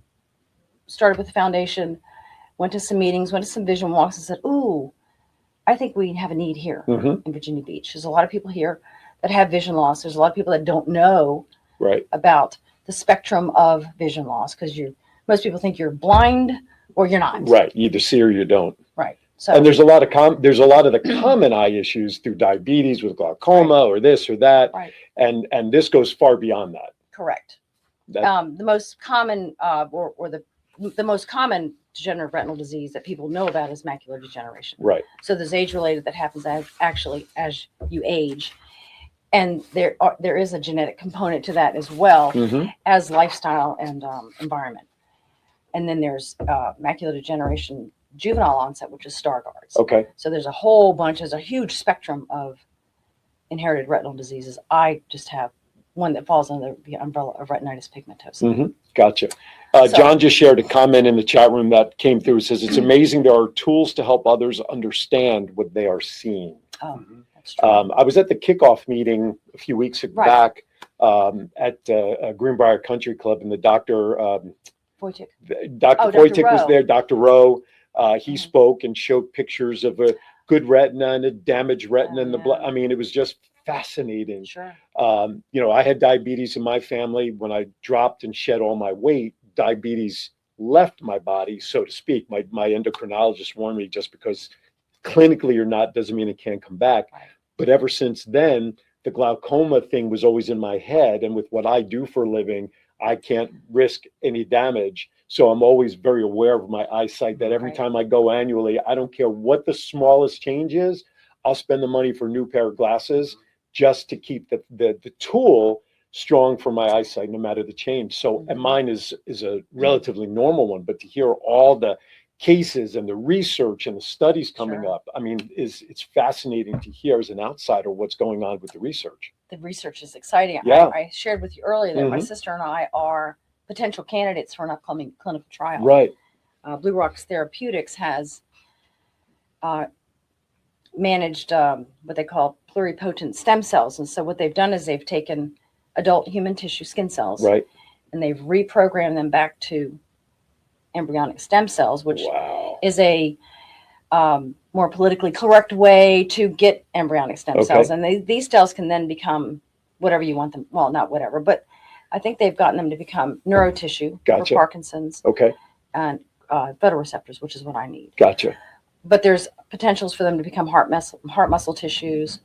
started with the foundation, went to some meetings, went to some vision walks and said, ooh, I think we have a need here Mhm. in Virginia Beach. There's a lot of people here that have vision loss. There's a lot of people that don't know Right. about the spectrum of vision loss because most people think you're blind or you're not. Right. You either see or you don't. Right. So And there's a lot of the common eye issues through diabetes with glaucoma or this or that. Right. And this goes far beyond that. correct. That- The most common or the most common degenerative retinal disease that people know about is macular degeneration. Right. So there's age related that happens actually as you age. And there is a genetic component to that as well Mhm. as lifestyle and environment. And then there's macular degeneration juvenile onset, which is Stargard's. Okay. So there's a huge spectrum of inherited retinal diseases. I just have one that falls under the umbrella of retinitis pigmentosa. Mhm. Gotcha. So- John just shared a comment in the chat room that came through. It says, it's amazing there are tools to help others understand what they are seeing. Oh, that's true. I was at the kickoff meeting a few weeks Right. back at Greenbrier Country Club, and the doctor, Wojcik. Dr. Oh, Dr. Wojcik was Rowe. there, Dr. Rowe. He Mhm. spoke and showed pictures of a good retina and a damaged retina Oh, in the blood. I mean, it was just fascinating. Sure. I had diabetes in my family. When I dropped and shed all my weight, diabetes left my body, so to speak. My endocrinologist warned me, just because clinically or not doesn't mean it can't come back. Right. But ever since then, the glaucoma thing was always in my head. And with what I do for a living, I can't risk any damage. So I'm always very aware of my eyesight, that every Right. time I go annually, I don't care what the smallest change is, I'll spend the money for a new pair of glasses just to keep the tool strong for my eyesight, no matter the change. So, and mine is a relatively normal one, but to hear all the cases and the research and the studies coming Sure. up, I mean, it's fascinating to hear as an outsider what's going on with the research. The research is exciting. Yeah. I shared with you earlier that my Mhm. sister and I are potential candidates for an upcoming clinical trial. Right. Blue Rocks Therapeutics has managed what they call pluripotent stem cells. And so what they've done is they've taken adult human tissue skin cells Right. and they've reprogrammed them back to embryonic stem cells, which Wow. is a more politically correct way to get embryonic stem Okay. cells. And these cells can then become whatever you want them. Well, not whatever, but I think they've gotten them to become neurotissue Gotcha. for Parkinson's Okay. and photoreceptors, which is what I need. Gotcha. But there's potentials for them to become heart muscle tissues,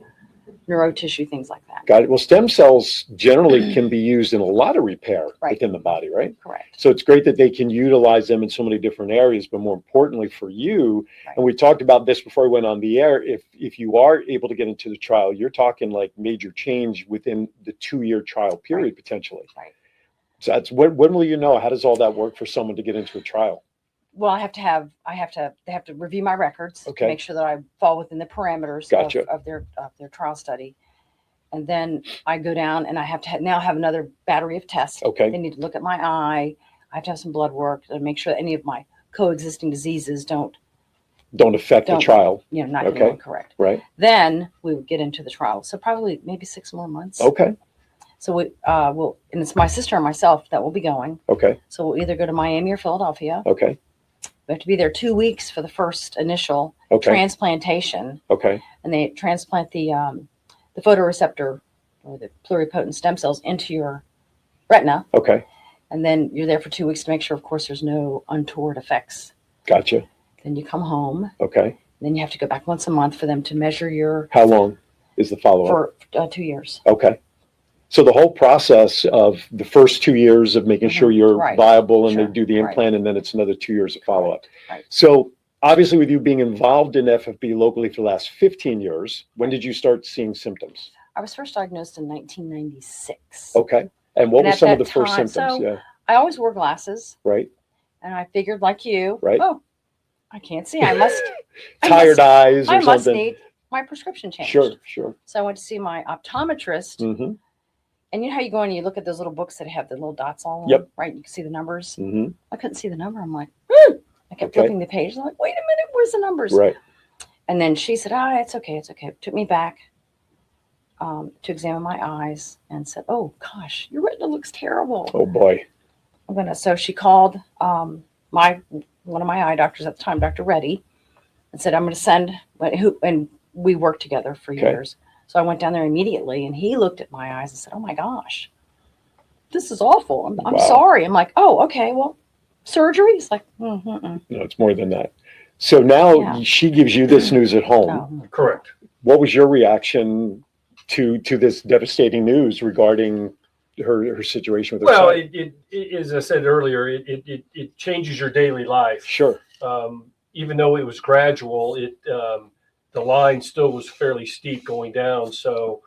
neurotissue, things like that. Got it. Well, stem cells generally can be used in a lot of repair Right. within the body, right? Correct. So it's great that they can utilize them in so many different areas, but more importantly for you, Right. and we talked about this before we went on the air, if you are able to get into the trial, you're talking like major change within the 2-year trial period, Right. potentially. Right. So that's when will you know? How does all that work for someone to get into a trial? Well, they have to review my records Okay. to make sure that I fall within the parameters Gotcha. of their trial study. And then I go down and I have to now have another battery of tests. Okay. They need to look at my eye. I have to have some blood work to make sure that any of my coexisting diseases don't affect the trial. not Okay. get on correct. Right. Then we would get into the trial. So probably maybe 6 more months. Okay. So we will, and it's my sister and myself that will be going. Okay. So we'll either go to Miami or Philadelphia. Okay. We have to be there 2 weeks for the first initial Okay. transplantation, Okay. and they transplant the photoreceptor or the pluripotent stem cells into your retina, Okay. and then you're there for 2 weeks to make sure, of course, there's no untoward effects. Gotcha. Then you come home. Okay. Then you have to go back once a month for them to measure your How long is the follow-up? for 2 years. Okay. So the whole process of the first 2 years of making sure you're Right. viable and Sure. they do the Right. implant, and then it's another 2 years of follow-up. Right. So obviously with you being involved in FFB locally for the last 15 years, when did you start seeing symptoms? I was first diagnosed in 1996. Okay. And what And were at some of that the first time- symptoms? so- Yeah. I always wore glasses, Right. and I figured, like you, Right. oh, I can't see. I must Tired eyes or I must something. need my prescription changed. Sure. Sure. So I went to see my optometrist, Mm-hmm. and you know how you go in and you look at those little books that have the little dots all on Yep. them, right? You can see the numbers. Mm-hmm. I couldn't see the number. I'm like, I kept Okay. flipping the page. I'm like, wait a minute, where's the numbers? Right. And then she said, it's okay, it's okay. Took me back to examine my eyes and said, oh gosh, your retina looks terrible. Oh boy. So she called one of my eye doctors at the time, Dr. Reddy, and said, I'm going to send and we worked together for Okay. years. So I went down there immediately, and he looked at my eyes and said, oh my gosh, this is awful. I'm Wow. sorry. I'm like, oh, okay, well, surgery? He's like, mm-hmm. No, it's more than that. So now Yeah. she gives you this news at home. Oh. Correct. What was your reaction to this devastating news regarding her situation with her Well, sight? it as I said earlier, it changes your daily life. Sure. Even though it was gradual, the line still was fairly steep going down. So,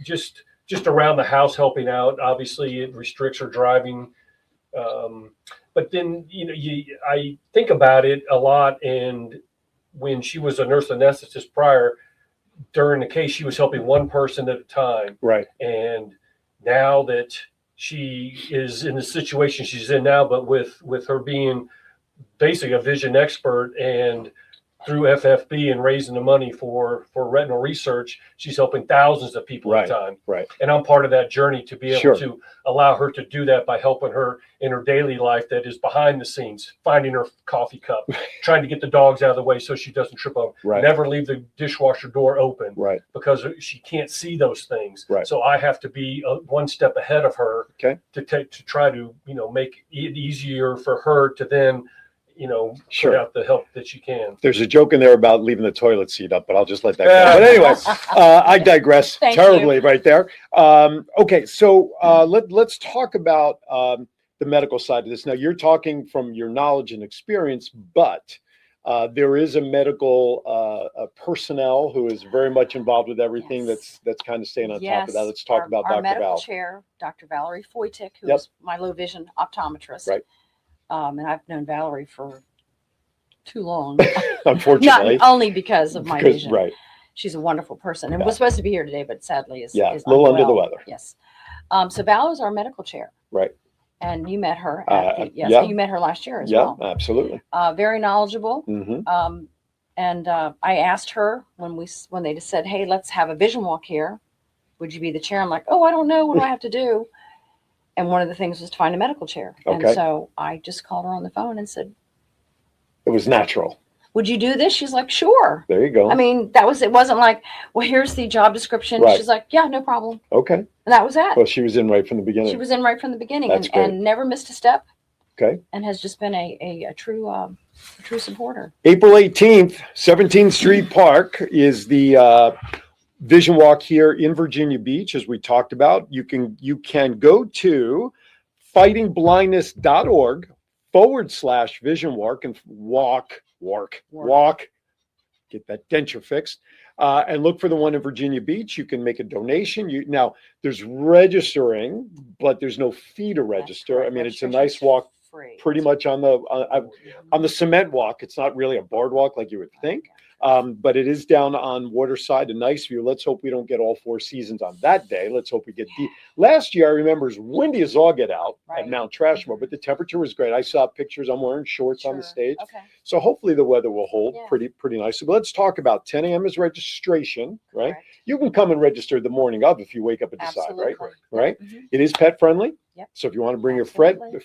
just around the house helping out. Obviously, it restricts her driving. But then, I think about it a lot. And when she was a nurse anesthetist prior, during the case, she was helping one person at a time. Right. And now that she is in the situation she's in now, but with her being basically a vision expert and through FFB and raising the money for retinal research, she's helping thousands of people at a time. Right. And I'm part of that journey to be able Sure. to allow her to do that by helping her in her daily life that is behind the scenes, finding her coffee cup, trying to get the dogs out of the way so she doesn't trip over. Right. Never leave the dishwasher door open Right. because she can't see those things. Right. So I have to be one step ahead of her Okay. to try to, make it easier for her to then, Sure. put out the help that she can. There's a joke in there about leaving the toilet seat up, but I'll just let that go. But anyway, I digress Thank terribly right there. Okay, so let's talk about the medical side of this. Now, you're talking from your knowledge and experience, but there is a medical personnel who is very much involved with everything. Yes. That's kind of staying on top of that. Let's talk about our Dr. medical Val. chair, Dr. Valerie Foytik, who Yep. is my low vision optometrist. Right. And I've known Valerie for too long. Unfortunately. Not only because of my Because- vision. right. She's a wonderful person and Yeah. was supposed to be here today, but sadly is Yeah, is a little under the unwell. weather. Yes. So Val is our medical chair, Right. and you met her. Yes, yeah. you met her last year as Yeah, well. absolutely. Very knowledgeable. Hmm. And I asked her when they just said, "Hey, let's have a vision walk here. Would you be the chair?" I'm like, "Oh, I don't know. What do I have to do?" And one of the things was to find a medical chair. Okay. And so I just called her on the phone and said, It was natural. "Would you do this?" She's like, "Sure." There you go. I mean, it wasn't like, "Well, here's the job description." Right. She's like, "Yeah, no problem." Okay. And that was it. Well, she was in right from the beginning. She was in right from the beginning That's great. and never missed a step Okay. and has just been a true supporter. April 18th, 17th Street Park is the Vision Walk here in Virginia Beach, as we talked about. You can go to fightingblindness.org/vision walk and walk, get that denture fixed, and look for the one in Virginia Beach. You can make a donation. Now there's registering, but there's no fee to register. I correct. mean, it's a Registration's nice walk free. pretty much on the cement walk. It's not really a boardwalk like you would think. But it is down on Waterside and Niceview. Let's hope we don't get all 4 seasons on that day. Let's hope we get deep. Last year, I remember, it was windy as all get out at Mount Trashmore, but the temperature was great. I saw pictures. I'm wearing shorts on the stage. Okay. So hopefully the weather will hold pretty nicely. But let's talk about 10 a.m. is registration, right? Correct. You can come and register the morning of if you wake up and decide, right? Absolutely. Right? Mhm. It is pet friendly. Yep. So if you want to bring your Absolutely.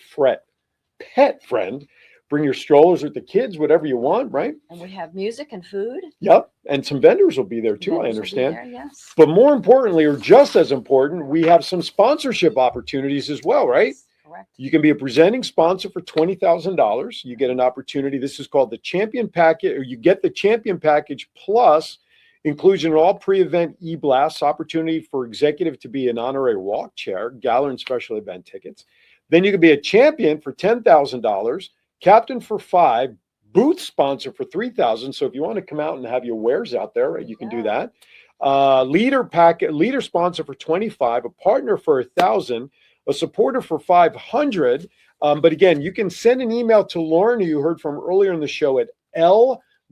pet friend, bring your strollers with the kids, whatever you want, right? And we have music and food. Yep. And some vendors will be there too, I Vendors will be understand. there, yes. But more importantly, or just as important, we have some sponsorship opportunities as well, right? Correct. You can be a presenting sponsor for $20,000. You get an opportunity. This is called the Champion Package, or you get the Champion Package plus inclusion in all pre-event e-blasts, opportunity for executive to be an honorary walk chair, gala and special event tickets. Then you can be a champion for $10,000, captain for $5,000, booth sponsor for $3,000. So if you want to come out and have your wares out there, you can do that. Leader sponsor for $25,000, a partner for $1,000, a supporter for $500. But again, you can send an email to Lauren, who you heard from earlier in the show, at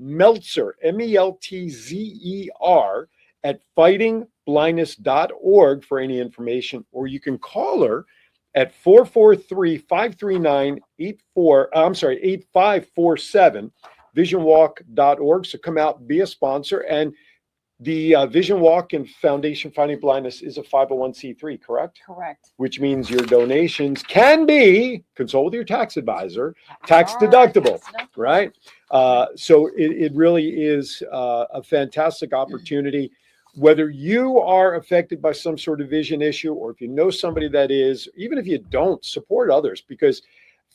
Meltzer, MELTZER, at fightingblindness.org for any information, or you can call her at 443-539-8547, visionwalk.org. So come out, be a sponsor. And the Vision Walk and Foundation Fighting Blindness is a 501c3, correct? Correct. Which means your donations can be, consult with your tax advisor, tax deductible, right? So it really is a fantastic opportunity. Whether you are affected by some sort of vision issue, or if you know somebody that is, even if you don't, support others, because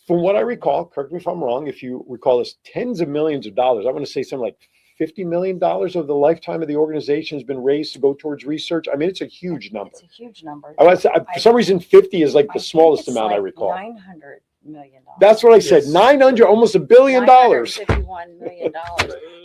from what I recall, correct me if I'm wrong, if you recall this, tens of millions of dollars, I want to say something like $50 million over the lifetime of the organization has been raised to go towards research. I mean, it's a huge number. It's a huge number. I want to say, for some reason, 50 is like the smallest amount I recall. $900 million. That's what I said. 900, almost $1 billion. $951 million.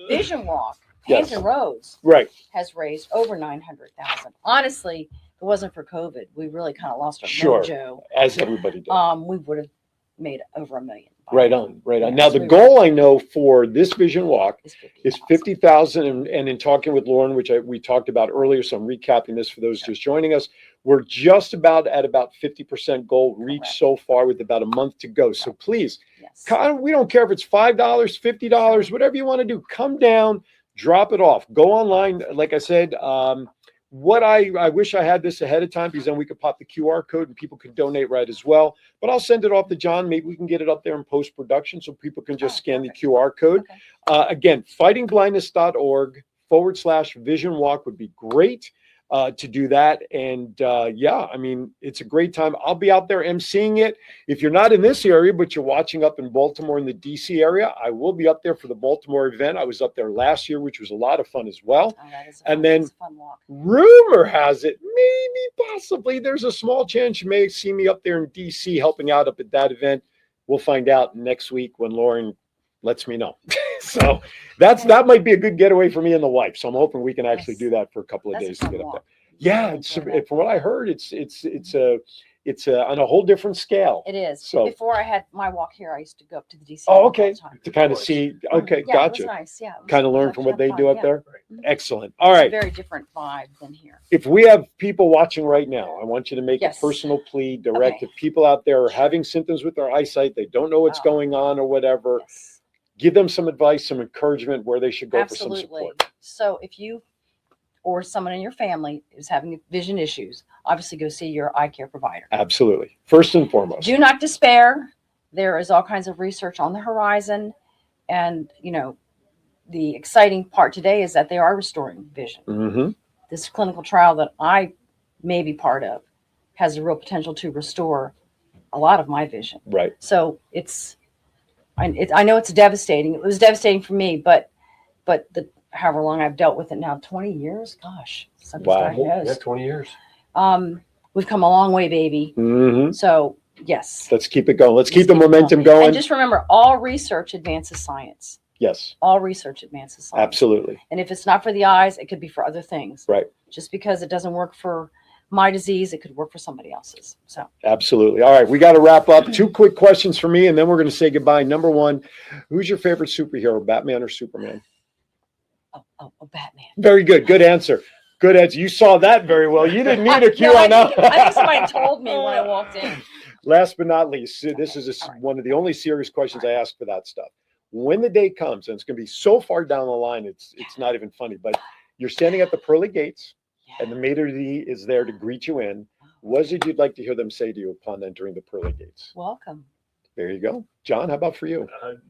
Vision Walk, Yes. Hampton Roads, Right. has raised over 900,000. Honestly, if it wasn't for COVID, we really kind of lost our Sure. mojo. As everybody did. We would have made over $1 million. Right on, right on. Now, Yes, the we goal I know for this Vision Walk is 50,000. And in talking with Lauren, which we talked about earlier, so I'm recapping this for those just joining us, we're just about at about 50% goal reached so far with about a month to go. So please, we don't care if it's $5, $50, whatever you want to do, come down, drop it off, go online. Like I said, what I wish I had this ahead of time, because then we could pop the QR code and people could donate right as well. But I'll send it off to John. Maybe we can get it up there in post-production so people can just scan the QR code. Again, fightingblindness.org/vision walk would be great to do that. And yeah, I mean, it's a great time. I'll be out there emceeing it. If you're not in this area, but you're watching up in Baltimore in the DC area, I will be up there for the Baltimore event. I was up there last year, which was a lot of fun as well. And then rumor has it, maybe possibly there's a small chance you may see me up there in DC helping out up at that event. We'll find out next week when Lauren lets me know. So that might be a good getaway for me and the wife. So I'm hoping we can actually do that for a couple of days to get up there. Yeah, from what I heard, it's on a whole different scale. It is. So Before I had my walk here, I used to go up to the DC. oh, all okay, the time. to kind of see. Okay, Yeah, gotcha. It was nice. Yeah. it was Kind of learn actually from what they fun, do up yeah. there. Mhm. Excellent. All It's right. a very different vibe than here. If we have people watching right now, I want you to make Yes. a personal plea direct. If people out there are having symptoms with their eyesight, they don't know what's going on or whatever, give them some advice, some encouragement where they should go for some Absolutely. support. So if you or someone in your family is having vision issues, obviously go see your eye care provider. Absolutely. First and foremost. Do not despair. There is all kinds of research on the horizon. And, you know, the exciting part today is that they are restoring vision. Mm-hmm. This clinical trial that I may be part of has a real potential to restore a lot of my vision. Right. So I know it's devastating. It was devastating for me, but however long I've dealt with it now, 20 years, gosh, since I was diagnosed. Yeah, 20 years. We've come a long way, baby. Mm-hmm. So yes. Let's keep it going. Let's keep the momentum going. And just remember, all research advances science. Yes. All research advances science. Absolutely. And if it's not for the eyes, it could be for other things. Right. Just because it doesn't work for my disease, it could work for somebody else's. So Absolutely. All right, we got to wrap up. 2 quick questions for me, and then we're going to say goodbye. Number one, who's your favorite superhero, Batman or Superman? oh, Batman. Very good. Good answer. Good answer. You saw that very well. You didn't need a cue on that. I think somebody told me when I walked in. Last but not least, this is one of the only serious questions I ask for that stuff. When the day comes, and it's going to be so far down the line, it's not even funny, but you're standing at the pearly gates, and the maitre d' is there to greet you in. What is it you'd like to hear them say to you upon entering the pearly gates? Welcome. There you go. John, how about for you?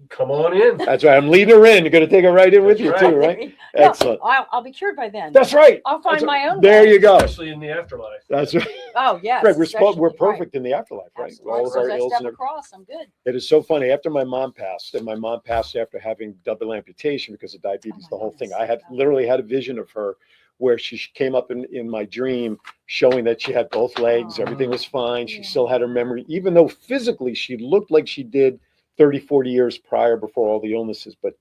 Come on in. That's right. I'm leading her in. You're going to take her right in with That's you right. too, right? No, Excellent. I'll be cured by then. That's right. I'll find That's my right. own. There way. you go. Especially in the afterlife. That's right. Oh yes. Right. We're especially- perfect in the afterlife, right? Absolutely. All of our As I ills step and across, I'm good. it is so funny. After my mom passed, and my mom passed after having double amputation because of diabetes, the whole thing. I had literally had a vision of her where she came up in my dream showing that she had both legs. Everything was fine. She still had her memory, even though physically she looked like she did 30, 40 years prior before all the illnesses. But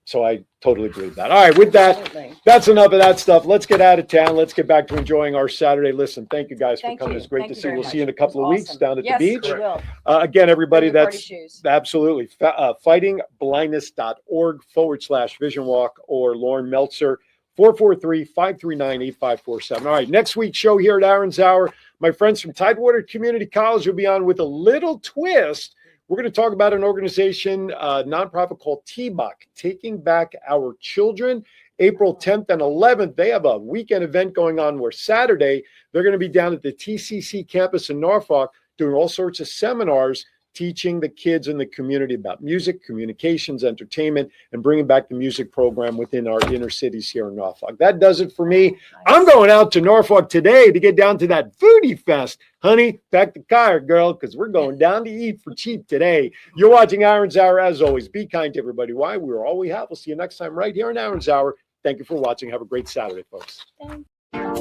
so I totally agree with that. All right, with that, Absolutely. that's enough of that stuff. Let's get out of town. Let's get back to enjoying our Saturday. Listen, thank you guys Thank for coming. you. It's great Thank to you see you. very We'll see you in a much. couple of It was weeks awesome. down at Yes, the beach. we will. Again, everybody, Bring your party that's shoes. absolutely fightingblindness.org/vision walk, or Lauren Meltzer, 443-539-8547. All right, next week's show here at Aaron's Hour, my friends from Tidewater Community College will be on with a little twist. We're going to talk about an organization, nonprofit called TBOC, Taking Back Our Children. April 10th and 11th, they have a weekend event going on where Saturday, they're going to be down at the TCC campus in Norfolk doing all sorts of seminars, teaching the kids in the community about music, communications, entertainment, and bringing back the music program within our inner cities here in Norfolk. That does it for me. I'm going out to Norfolk today to get down to that foodie fest. Honey, pack the car, girl, because we're going down to eat for cheap today. You're watching Aaron's Hour. As always, be kind to everybody. Why? We're all we have. We'll see you next time right here on Aaron's Hour. Thank you for watching. Have a great Saturday, folks. Thank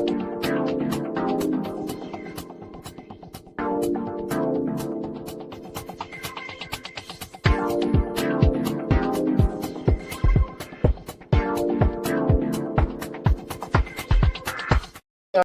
you.